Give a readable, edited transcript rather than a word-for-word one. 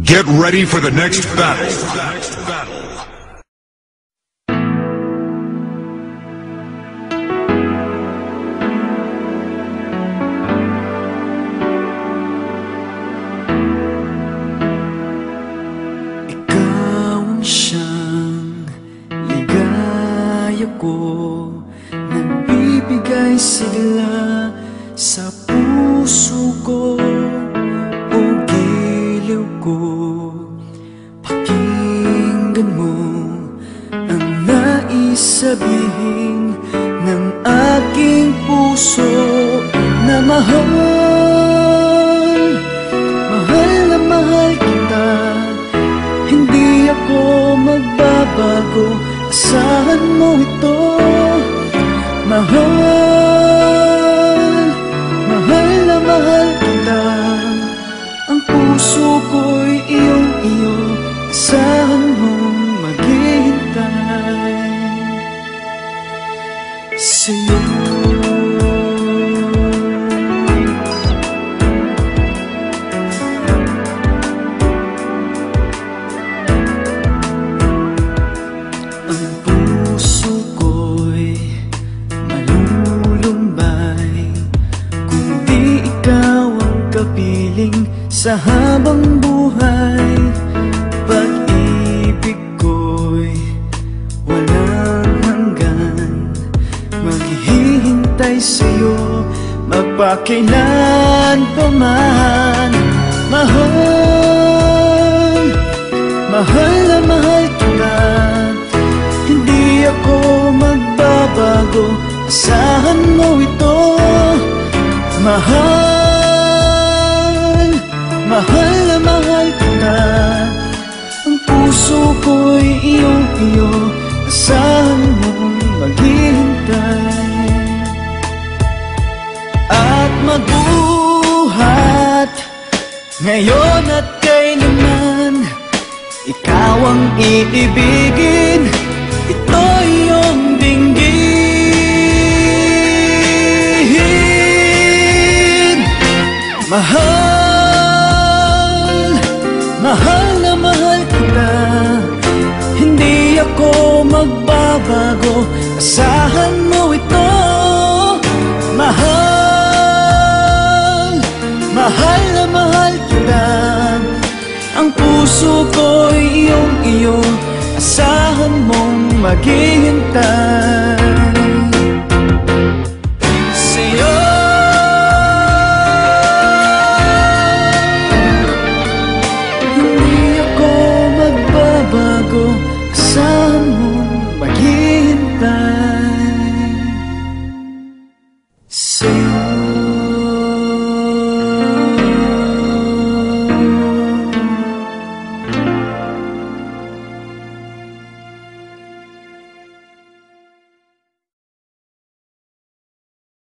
Get ready for the next battle. Ikaw ang siyang ligaya ko, nagbibigay sigla sa puso ko. O giliw ko, pakinggan mo ang nais sabihin ng aking puso na mahal. Mahal na mahal kita, hindi ako magbabago, asahan mo ito. Mahal, mahal na mahal kita, ang puso ko'y iyong-iyo, asahan mong maghihintay sa'yo. Ang puso ko'y malulumbay kung di ikaw ang kapiling sa habang buhay. Pag-ibig ko'y walang hanggan, maghihintay sa'yo magpakailan pa man. Mahal, mahal na mahal kita, hindi ako magbabago, asahan mo ito. Mahal, mahal na mahal kita, ang puso ko'y iyong-iyo, asahan mong maghihintay. At magbuhat ngayon at kailanman, ikaw ang iibigin, ito iyong dinggin. Mahal, mahal na mahal kita, hindi ako magbabago, asahan mo ito. Mahal, mahal na mahal kita, ang puso ko'y iyong-iyo, asahan mong maghihintay.